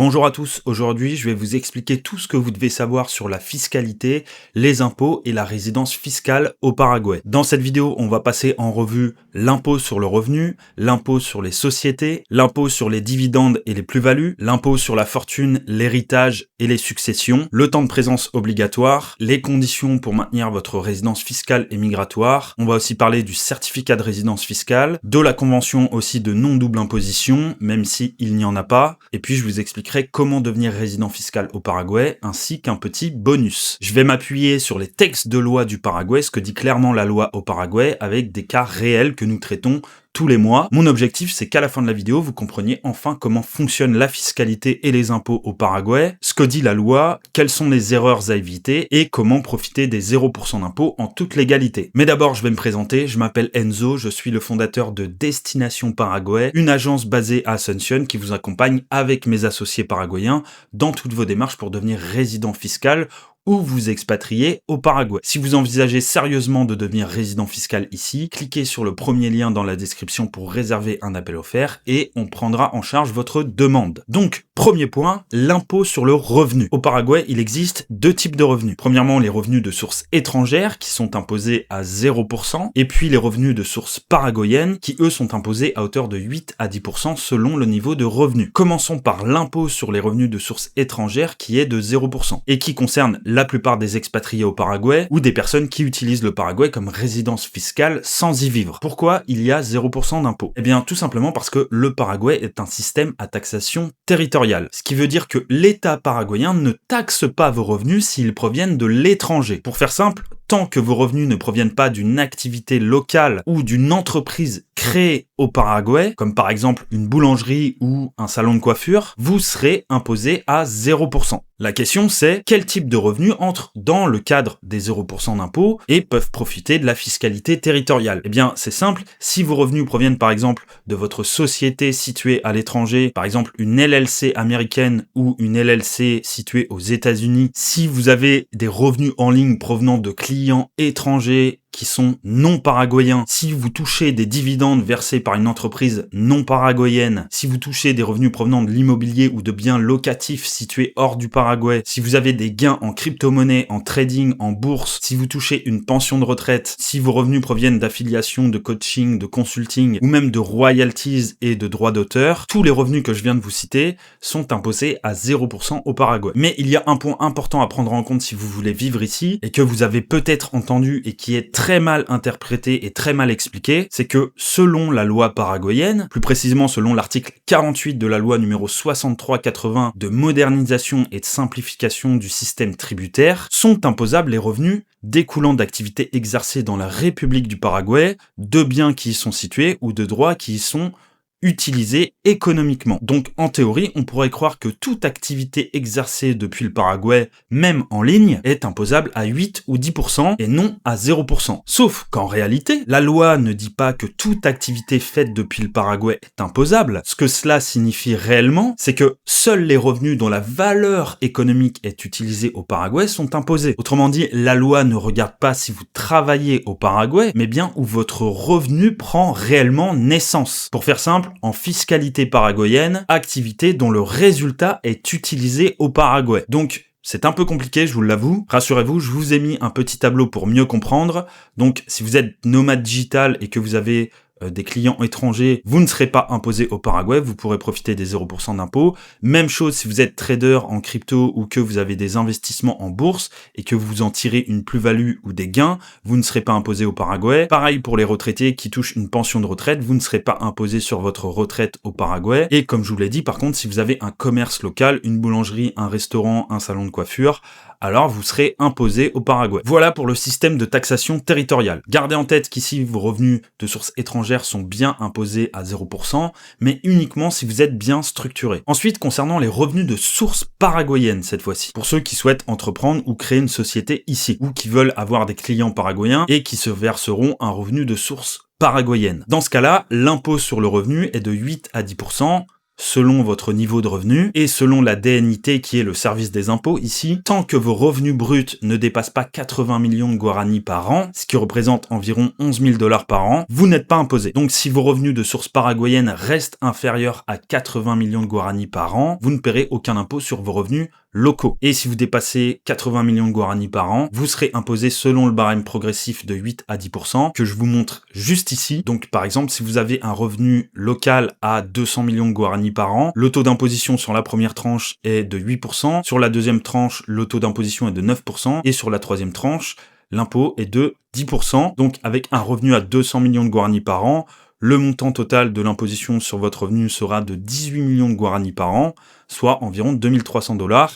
Bonjour à tous, aujourd'hui je vais vous expliquer tout ce que vous devez savoir sur la fiscalité, les impôts et la résidence fiscale au Paraguay. Dans cette vidéo, on va passer en revue l'impôt sur le revenu, l'impôt sur les sociétés, l'impôt sur les dividendes et les plus-values, l'impôt sur la fortune, l'héritage et les successions, le temps de présence obligatoire, les conditions pour maintenir votre résidence fiscale et migratoire. On va aussi parler du certificat de résidence fiscale, de la convention aussi de non-double imposition, même si il n'y en a pas, et puis je vous expliquerai comment devenir résident fiscal au Paraguay, ainsi qu'un petit bonus. Je vais m'appuyer sur les textes de loi du Paraguay, ce que dit clairement la loi au Paraguay, avec des cas réels que nous traitons tous les mois. Mon objectif, c'est qu'à la fin de la vidéo, vous compreniez enfin comment fonctionne la fiscalité et les impôts au Paraguay, ce que dit la loi, quelles sont les erreurs à éviter et comment profiter des 0% d'impôts en toute légalité. Mais d'abord, je vais me présenter. Je m'appelle Enzo, je suis le fondateur de Destination Paraguay, une agence basée à Asunción qui vous accompagne avec mes associés paraguayens dans toutes vos démarches pour devenir résident fiscal ou vous expatrier au Paraguay. Si vous envisagez sérieusement de devenir résident fiscal ici, cliquez sur le premier lien dans la description pour réserver un appel offert et on prendra en charge votre demande. Donc, premier point, l'impôt sur le revenu. Au Paraguay, il existe deux types de revenus. Premièrement, les revenus de source étrangère qui sont imposés à 0% et puis les revenus de source paraguayenne qui eux sont imposés à hauteur de 8 à 10% selon le niveau de revenu. Commençons par l'impôt sur les revenus de source étrangère qui est de 0% et qui concerne la plupart des expatriés au Paraguay ou des personnes qui utilisent le Paraguay comme résidence fiscale sans y vivre. Pourquoi il y a 0% d'impôt? Eh bien, tout simplement parce que le Paraguay est un système à taxation territoriale. Ce qui veut dire que l'État paraguayen ne taxe pas vos revenus s'ils proviennent de l'étranger. Pour faire simple, tant que vos revenus ne proviennent pas d'une activité locale ou d'une entreprise créée au Paraguay, comme par exemple une boulangerie ou un salon de coiffure, vous serez imposé à 0%. La question c'est, quel type de revenus entrent dans le cadre des 0% d'impôt et peuvent profiter de la fiscalité territoriale? Eh bien, c'est simple, si vos revenus proviennent par exemple de votre société située à l'étranger, par exemple une LLC américaine ou une LLC située aux États-Unis, si vous avez des revenus en ligne provenant de clients étrangers qui sont non paraguayens, si vous touchez des dividendes versés par une entreprise non paraguayenne, si vous touchez des revenus provenant de l'immobilier ou de biens locatifs situés hors du Paraguay, si vous avez des gains en crypto-monnaie, en trading, en bourse, si vous touchez une pension de retraite, si vos revenus proviennent d'affiliations, de coaching, de consulting ou même de royalties et de droits d'auteur, tous les revenus que je viens de vous citer sont imposés à 0% au Paraguay. Mais il y a un point important à prendre en compte si vous voulez vivre ici et que vous avez peut-être entendu et qui est très mal interprété et très mal expliqué, c'est que selon la loi paraguayenne, plus précisément selon l'article 48 de la loi numéro 6380 de modernisation et de simplification du système tributaire, sont imposables les revenus découlant d'activités exercées dans la République du Paraguay, de biens qui y sont situés ou de droits qui y sont utilisés économiquement. Donc en théorie, on pourrait croire que toute activité exercée depuis le Paraguay, même en ligne, est imposable à 8 ou 10% et non à 0%. Sauf qu'en réalité, la loi ne dit pas que toute activité faite depuis le Paraguay est imposable. Ce que cela signifie réellement, c'est que seuls les revenus dont la valeur économique est utilisée au Paraguay sont imposés. Autrement dit, la loi ne regarde pas si vous travaillez au Paraguay, mais bien où votre revenu prend réellement naissance. Pour faire simple, en fiscalité paraguayenne, activité dont le résultat est utilisé au Paraguay. Donc, c'est un peu compliqué, je vous l'avoue. Rassurez-vous, je vous ai mis un petit tableau pour mieux comprendre. Donc, si vous êtes nomade digital et que vous avez des clients étrangers, vous ne serez pas imposé au Paraguay, vous pourrez profiter des 0% d'impôt. Même chose si vous êtes trader en crypto ou que vous avez des investissements en bourse et que vous en tirez une plus-value ou des gains, vous ne serez pas imposé au Paraguay. Pareil pour les retraités qui touchent une pension de retraite, vous ne serez pas imposé sur votre retraite au Paraguay. Et comme je vous l'ai dit, par contre, si vous avez un commerce local, une boulangerie, un restaurant, un salon de coiffure, alors vous serez imposé au Paraguay. Voilà pour le système de taxation territoriale. Gardez en tête qu'ici, vos revenus de source étrangère sont bien imposés à 0%, mais uniquement si vous êtes bien structuré. Ensuite, concernant les revenus de source paraguayenne cette fois-ci, pour ceux qui souhaitent entreprendre ou créer une société ici, ou qui veulent avoir des clients paraguayens et qui se verseront un revenu de source paraguayenne. Dans ce cas-là, l'impôt sur le revenu est de 8 à 10%, selon votre niveau de revenu et selon la DNIT qui est le service des impôts ici, tant que vos revenus bruts ne dépassent pas 80 millions de guaranis par an, ce qui représente environ 11 000 $ par an, vous n'êtes pas imposé. Donc si vos revenus de source paraguayenne restent inférieurs à 80 millions de guaranis par an, vous ne paierez aucun impôt sur vos revenus locaux. Et si vous dépassez 80 millions de guaranis par an, vous serez imposé selon le barème progressif de 8 à 10% que je vous montre juste ici. Donc par exemple, si vous avez un revenu local à 200 millions de guaranis par an, le taux d'imposition sur la première tranche est de 8%, sur la deuxième tranche, le taux d'imposition est de 9%, et sur la troisième tranche, l'impôt est de 10%. Donc avec un revenu à 200 millions de guaranis par an, le montant total de l'imposition sur votre revenu sera de 18 millions de guaranis par an, soit environ 2300 $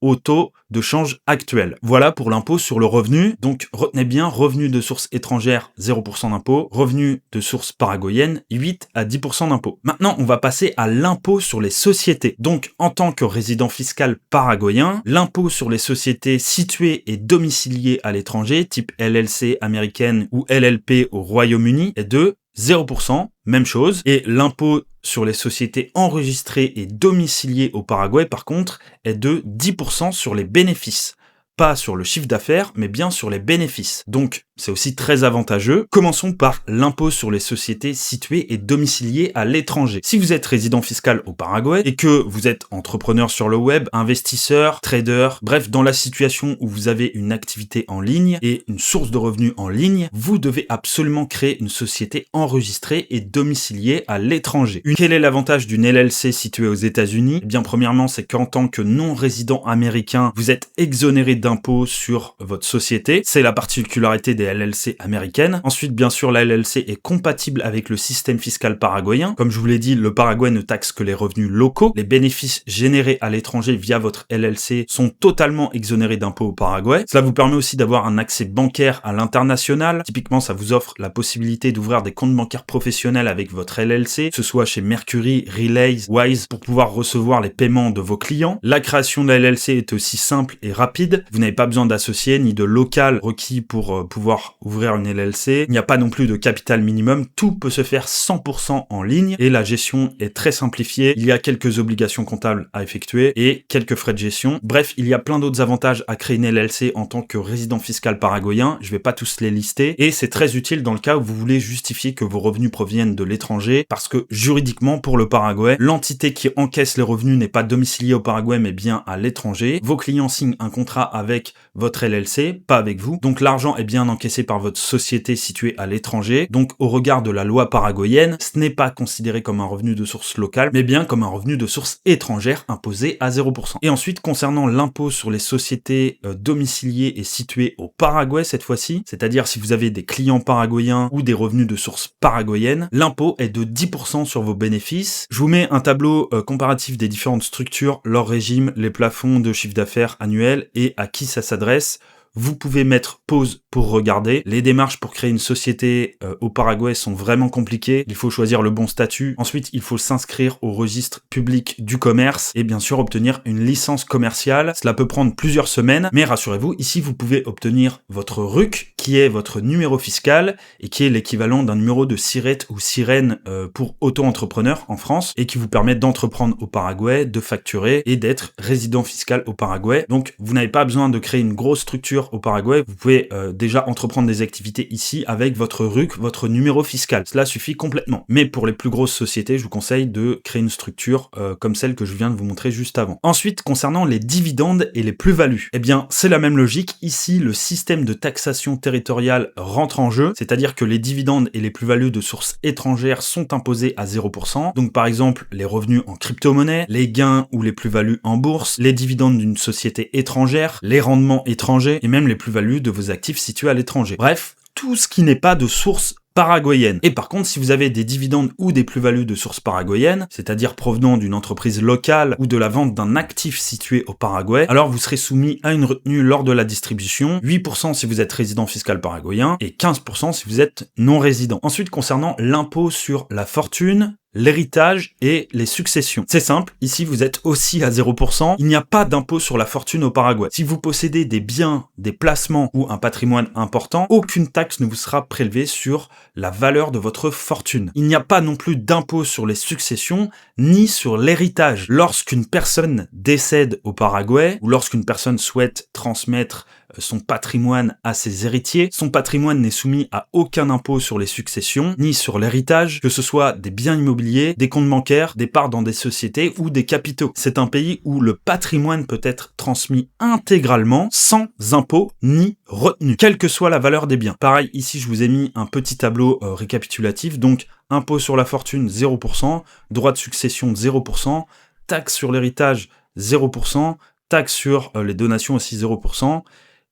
au taux de change actuel. Voilà pour l'impôt sur le revenu. Donc retenez bien, revenu de source étrangère, 0% d'impôt, revenu de source paraguayenne, 8 à 10% d'impôt. Maintenant, on va passer à l'impôt sur les sociétés. Donc en tant que résident fiscal paraguayen, l'impôt sur les sociétés situées et domiciliées à l'étranger, type LLC américaine ou LLP au Royaume-Uni, est de 0%, même chose, et l'impôt sur les sociétés enregistrées et domiciliées au Paraguay, par contre, est de 10% sur les bénéfices. Pas sur le chiffre d'affaires, mais bien sur les bénéfices. Donc, c'est aussi très avantageux. Commençons par l'impôt sur les sociétés situées et domiciliées à l'étranger. Si vous êtes résident fiscal au Paraguay et que vous êtes entrepreneur sur le web, investisseur, trader, bref, dans la situation où vous avez une activité en ligne et une source de revenus en ligne, vous devez absolument créer une société enregistrée et domiciliée à l'étranger. Quel est l'avantage d'une LLC située aux États-Unis? Eh bien, premièrement, c'est qu'en tant que non-résident américain, vous êtes exonéré d'impôts sur votre société. C'est la particularité des LLC américaines. Ensuite, bien sûr, la LLC est compatible avec le système fiscal paraguayen. Comme je vous l'ai dit, le Paraguay ne taxe que les revenus locaux. Les bénéfices générés à l'étranger via votre LLC sont totalement exonérés d'impôts au Paraguay. Cela vous permet aussi d'avoir un accès bancaire à l'international. Typiquement, ça vous offre la possibilité d'ouvrir des comptes bancaires professionnels avec votre LLC, que ce soit chez Mercury, Relays, Wise, pour pouvoir recevoir les paiements de vos clients. La création de la LLC est aussi simple et rapide. Vous n'avez pas besoin d'associé ni de local requis pour pouvoir ouvrir une LLC. Il n'y a pas non plus de capital minimum. Tout peut se faire 100% en ligne et la gestion est très simplifiée. Il y a quelques obligations comptables à effectuer et quelques frais de gestion. Bref, il y a plein d'autres avantages à créer une LLC en tant que résident fiscal paraguayen. Je vais pas tous les lister et c'est très utile dans le cas où vous voulez justifier que vos revenus proviennent de l'étranger parce que juridiquement pour le Paraguay, l'entité qui encaisse les revenus n'est pas domiciliée au Paraguay mais bien à l'étranger. Vos clients signent un contrat avec votre LLC, pas avec vous. Donc l'argent est bien encaissé par votre société située à l'étranger. Donc au regard de la loi paraguayenne, ce n'est pas considéré comme un revenu de source locale, mais bien comme un revenu de source étrangère imposé à 0%. Et ensuite, concernant l'impôt sur les sociétés domiciliées et situées au Paraguay cette fois-ci, c'est-à-dire si vous avez des clients paraguayens ou des revenus de source paraguayenne, l'impôt est de 10% sur vos bénéfices. Je vous mets un tableau comparatif des différentes structures, leur régime, les plafonds de chiffre d'affaires annuel et à qui ça s'adresse. Vous pouvez mettre pause pour regarder. Les démarches pour créer une société au Paraguay sont vraiment compliquées. Il faut choisir le bon statut. Ensuite, il faut s'inscrire au registre public du commerce et bien sûr obtenir une licence commerciale. Cela peut prendre plusieurs semaines, mais rassurez-vous, ici vous pouvez obtenir votre RUC, qui est votre numéro fiscal et qui est l'équivalent d'un numéro de SIRET ou sirène pour auto-entrepreneur en France et qui vous permet d'entreprendre au Paraguay, de facturer et d'être résident fiscal au Paraguay. Donc, vous n'avez pas besoin de créer une grosse structure au Paraguay, vous pouvez déjà entreprendre des activités ici avec votre RUC, votre numéro fiscal. Cela suffit complètement. Mais pour les plus grosses sociétés, je vous conseille de créer une structure comme celle que je viens de vous montrer juste avant. Ensuite, concernant les dividendes et les plus-values, eh bien, c'est la même logique. Ici, le système de taxation territoriale rentre en jeu, c'est-à-dire que les dividendes et les plus-values de sources étrangères sont imposés à 0%. Donc, par exemple, les revenus en crypto-monnaie, les gains ou les plus-values en bourse, les dividendes d'une société étrangère, les rendements étrangers et même les plus-values de vos actifs situés à l'étranger. Bref, tout ce qui n'est pas de source paraguayenne. Et par contre, si vous avez des dividendes ou des plus-values de source paraguayenne, c'est-à-dire provenant d'une entreprise locale ou de la vente d'un actif situé au Paraguay, alors vous serez soumis à une retenue lors de la distribution, 8% si vous êtes résident fiscal paraguayen et 15% si vous êtes non résident. Ensuite, concernant l'impôt sur la fortune, l'héritage et les successions. C'est simple, ici vous êtes aussi à 0%, il n'y a pas d'impôt sur la fortune au Paraguay. Si vous possédez des biens, des placements ou un patrimoine important, aucune taxe ne vous sera prélevée sur la valeur de votre fortune. Il n'y a pas non plus d'impôt sur les successions ni sur l'héritage. Lorsqu'une personne décède au Paraguay ou lorsqu'une personne souhaite transmettre son patrimoine à ses héritiers, son patrimoine n'est soumis à aucun impôt sur les successions, ni sur l'héritage, que ce soit des biens immobiliers, des comptes bancaires, des parts dans des sociétés ou des capitaux. C'est un pays où le patrimoine peut être transmis intégralement, sans impôt ni retenue, quelle que soit la valeur des biens. Pareil, ici je vous ai mis un petit tableau récapitulatif, donc impôt sur la fortune 0%, droit de succession 0%, taxe sur l'héritage 0%, taxe sur les donations aussi 0%,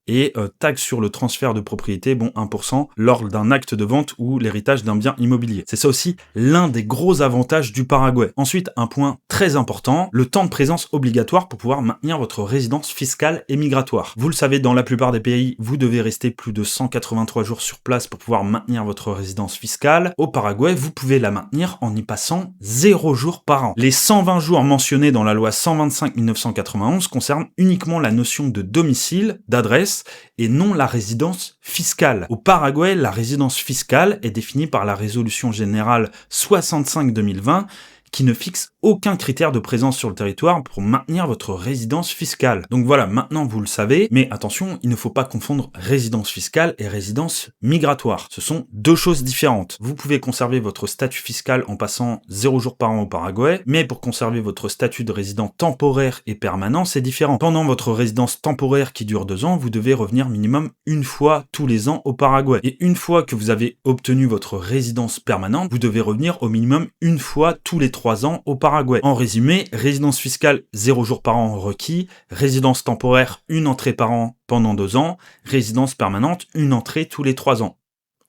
et taxe sur le transfert de propriété, bon 1%, lors d'un acte de vente ou l'héritage d'un bien immobilier. C'est ça aussi l'un des gros avantages du Paraguay. Ensuite, un point très important, le temps de présence obligatoire pour pouvoir maintenir votre résidence fiscale et migratoire. Vous le savez, dans la plupart des pays, vous devez rester plus de 183 jours sur place pour pouvoir maintenir votre résidence fiscale. Au Paraguay, vous pouvez la maintenir en y passant 0 jours par an. Les 120 jours mentionnés dans la loi 125/1991 concernent uniquement la notion de domicile, d'adresse, et non la résidence fiscale. Au Paraguay, la résidence fiscale est définie par la résolution générale 65/2020 qui ne fixe aucun critère de présence sur le territoire pour maintenir votre résidence fiscale. Donc voilà, maintenant vous le savez, mais attention, il ne faut pas confondre résidence fiscale et résidence migratoire. Ce sont deux choses différentes. Vous pouvez conserver votre statut fiscal en passant 0 jours par an au Paraguay, mais pour conserver votre statut de résident temporaire et permanent, c'est différent. Pendant votre résidence temporaire qui dure 2 ans, vous devez revenir minimum une fois tous les ans au Paraguay. Et une fois que vous avez obtenu votre résidence permanente, vous devez revenir au minimum une fois tous les 3 ans au Paraguay. En résumé, résidence fiscale 0 jours par an requis, résidence temporaire 1 entrée par an pendant 2 ans, résidence permanente 1 entrée tous les 3 ans.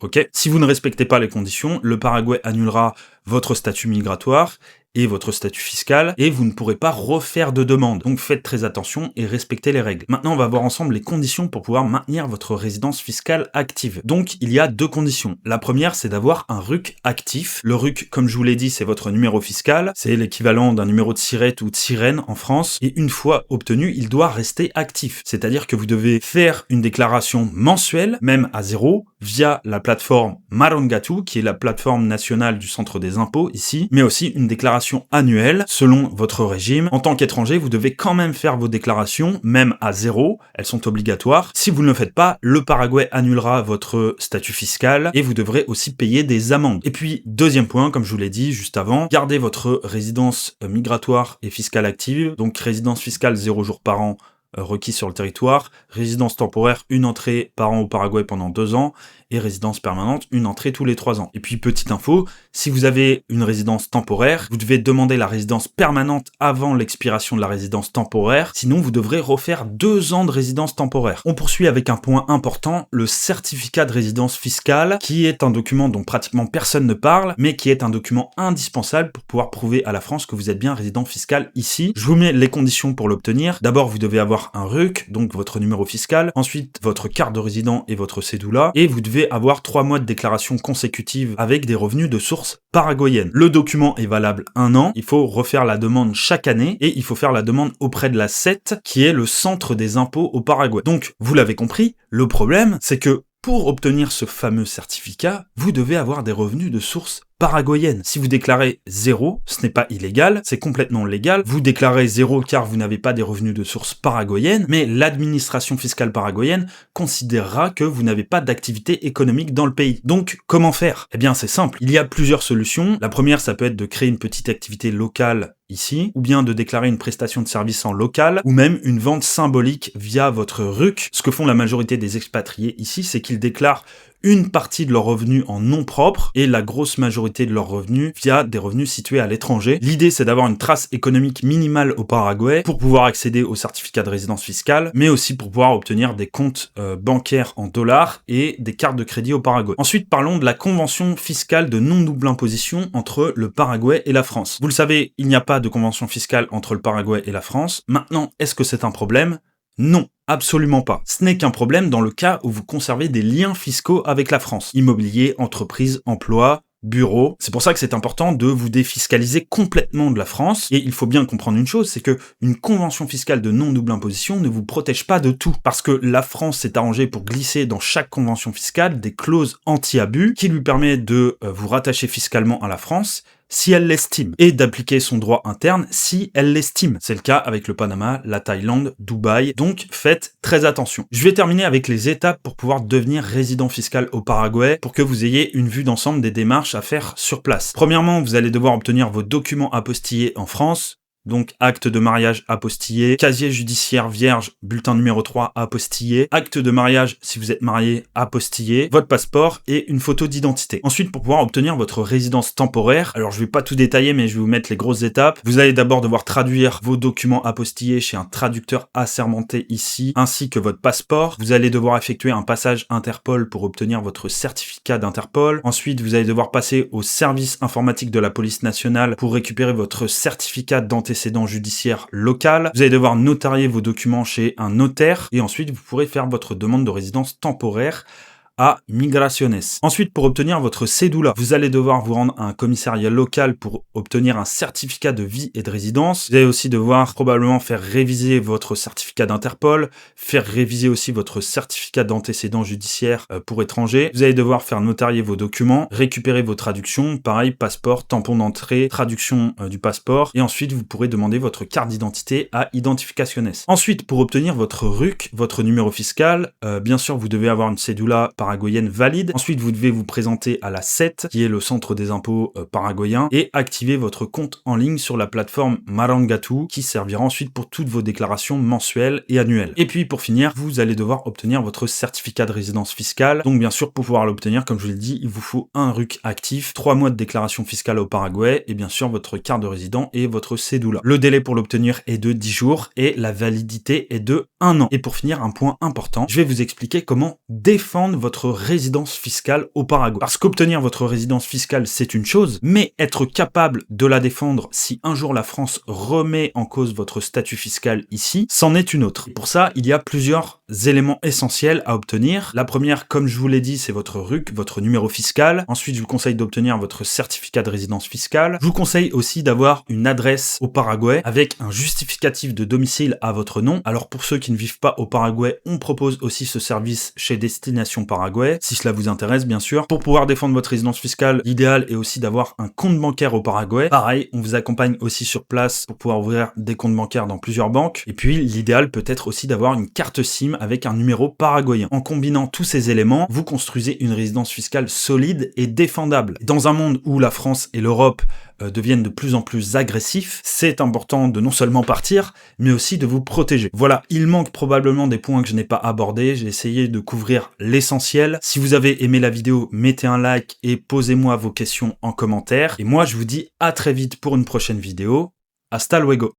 Ok ? Si vous ne respectez pas les conditions, le Paraguay annulera votre statut migratoire et votre statut fiscal, et vous ne pourrez pas refaire de demande. Donc faites très attention et respectez les règles. Maintenant, on va voir ensemble les conditions pour pouvoir maintenir votre résidence fiscale active. Donc, il y a 2 conditions. La première, c'est d'avoir un RUC actif. Le RUC, comme je vous l'ai dit, c'est votre numéro fiscal. C'est l'équivalent d'un numéro de SIRET ou de SIREN en France. Et une fois obtenu, il doit rester actif. C'est-à-dire que vous devez faire une déclaration mensuelle, même à 0, via la plateforme Marongatu, qui est la plateforme nationale du Centre des impôts ici, mais aussi une déclaration annuelle selon votre régime. En tant qu'étranger, vous devez quand même faire vos déclarations, même à 0, elles sont obligatoires. Si vous ne le faites pas, le Paraguay annulera votre statut fiscal et vous devrez aussi payer des amendes. Et puis, deuxième point, comme je vous l'ai dit juste avant, gardez votre résidence migratoire et fiscale active, donc résidence fiscale 0 jours par an requis sur le territoire, résidence temporaire 1 entrée par an au Paraguay pendant 2 ans, et résidence permanente 1 entrée tous les 3 ans. Et puis petite info, si vous avez une résidence temporaire, vous devez demander la résidence permanente avant l'expiration de la résidence temporaire, sinon vous devrez refaire 2 ans de résidence temporaire. On poursuit avec un point important, le certificat de résidence fiscale, qui est un document dont pratiquement personne ne parle, mais qui est un document indispensable pour pouvoir prouver à la France que vous êtes bien résident fiscal ici. Je vous mets les conditions pour l'obtenir. D'abord, vous devez avoir un RUC, donc votre numéro fiscal, ensuite votre carte de résident et votre cédula, et vous devez avoir 3 mois de déclaration consécutive avec des revenus de source paraguayenne. Le document est valable 1 an, il faut refaire la demande chaque année, et il faut faire la demande auprès de la CET, qui est le centre des impôts au Paraguay. Donc, vous l'avez compris, le problème, c'est que pour obtenir ce fameux certificat, vous devez avoir des revenus de source paraguayenne. Si vous déclarez 0, ce n'est pas illégal, c'est complètement légal. Vous déclarez 0 car vous n'avez pas des revenus de source paraguayenne, mais l'administration fiscale paraguayenne considérera que vous n'avez pas d'activité économique dans le pays. Donc, comment faire ? Eh bien, c'est simple. Il y a plusieurs solutions. La première, ça peut être de créer une petite activité locale ici, ou bien de déclarer une prestation de service en local, ou même une vente symbolique via votre RUC. Ce que font la majorité des expatriés ici, c'est qu'ils déclarent une partie de leurs revenus en nom propre et la grosse majorité de leurs revenus via des revenus situés à l'étranger. L'idée, c'est d'avoir une trace économique minimale au Paraguay pour pouvoir accéder au certificat de résidence fiscale, mais aussi pour pouvoir obtenir des comptes bancaires en dollars et des cartes de crédit au Paraguay. Ensuite, parlons de la convention fiscale de non-double imposition entre le Paraguay et la France. Vous le savez, il n'y a pas de convention fiscale entre le Paraguay et la France. Maintenant, est-ce que c'est un problème ? Non, absolument pas. Ce n'est qu'un problème dans le cas où vous conservez des liens fiscaux avec la France. Immobilier, entreprise, emploi, bureau. C'est pour ça que c'est important de vous défiscaliser complètement de la France. Et il faut bien comprendre une chose, c'est que une convention fiscale de non-double imposition ne vous protège pas de tout. Parce que la France s'est arrangée pour glisser dans chaque convention fiscale des clauses anti-abus qui lui permettent de vous rattacher fiscalement à la France si elle l'estime, et d'appliquer son droit interne si elle l'estime. C'est le cas avec le Panama, la Thaïlande, Dubaï, donc faites très attention. Je vais terminer avec les étapes pour pouvoir devenir résident fiscal au Paraguay, pour que vous ayez une vue d'ensemble des démarches à faire sur place. Premièrement, vous allez devoir obtenir vos documents apostillés en France, donc acte de mariage apostillé, casier judiciaire vierge, bulletin numéro 3 apostillé, acte de mariage si vous êtes marié apostillé, votre passeport et une photo d'identité. Ensuite, pour pouvoir obtenir votre résidence temporaire, alors je vais pas tout détailler mais je vais vous mettre les grosses étapes. Vous allez d'abord devoir traduire vos documents apostillés chez un traducteur assermenté ici, ainsi que votre passeport. Vous allez devoir effectuer un passage Interpol pour obtenir votre certificat d'Interpol. Ensuite, vous allez devoir passer au service informatique de la police nationale pour récupérer votre certificat d'antécédent judiciaire local. Vous allez devoir notarier vos documents chez un notaire et ensuite vous pourrez faire votre demande de résidence temporaire à Migraciones. Ensuite, pour obtenir votre cédula, vous allez devoir vous rendre à un commissariat local pour obtenir un certificat de vie et de résidence. Vous allez aussi devoir probablement faire réviser votre certificat d'Interpol, faire réviser aussi votre certificat d'antécédent judiciaire pour étrangers. Vous allez devoir faire notarier vos documents, récupérer vos traductions, pareil, passeport, tampon d'entrée, traduction du passeport, et ensuite vous pourrez demander votre carte d'identité à Identificaciones. Ensuite, pour obtenir votre RUC, votre numéro fiscal, bien sûr, vous devez avoir une cédula paraguayenne valide. Ensuite, vous devez vous présenter à la CET, qui est le centre des impôts paraguayen, et activer votre compte en ligne sur la plateforme Marangatu, qui servira ensuite pour toutes vos déclarations mensuelles et annuelles. Et puis, pour finir, vous allez devoir obtenir votre certificat de résidence fiscale. Donc, bien sûr, pour pouvoir l'obtenir, comme je l'ai dit, il vous faut un RUC actif, 3 mois de déclaration fiscale au Paraguay, et bien sûr, votre carte de résident et votre cédula. Le délai pour l'obtenir est de 10 jours, et la validité est de 1 an. Et pour finir, un point important, je vais vous expliquer comment défendre votre résidence fiscale au Paraguay. Parce qu'obtenir votre résidence fiscale, c'est une chose, mais être capable de la défendre si un jour la France remet en cause votre statut fiscal ici, c'en est une autre. Pour ça, il y a plusieurs éléments essentiels à obtenir. La première, comme je vous l'ai dit, c'est votre RUC, votre numéro fiscal. Ensuite, je vous conseille d'obtenir votre certificat de résidence fiscale. Je vous conseille aussi d'avoir une adresse au Paraguay avec un justificatif de domicile à votre nom. Alors pour ceux qui ne vivent pas au Paraguay, on propose aussi ce service chez Destination Paraguay, si cela vous intéresse bien sûr. Pour pouvoir défendre votre résidence fiscale, l'idéal est aussi d'avoir un compte bancaire au Paraguay. Pareil, on vous accompagne aussi sur place pour pouvoir ouvrir des comptes bancaires dans plusieurs banques. Et puis l'idéal peut être aussi d'avoir une carte SIM avec un numéro paraguayen. En combinant tous ces éléments, vous construisez une résidence fiscale solide et défendable. Dans un monde où la France et l'Europe deviennent de plus en plus agressifs, c'est important de non seulement partir, mais aussi de vous protéger. Voilà, il manque probablement des points que je n'ai pas abordés, j'ai essayé de couvrir l'essentiel. Si vous avez aimé la vidéo, mettez un like et posez-moi vos questions en commentaire. Et moi, je vous dis à très vite pour une prochaine vidéo. Hasta luego!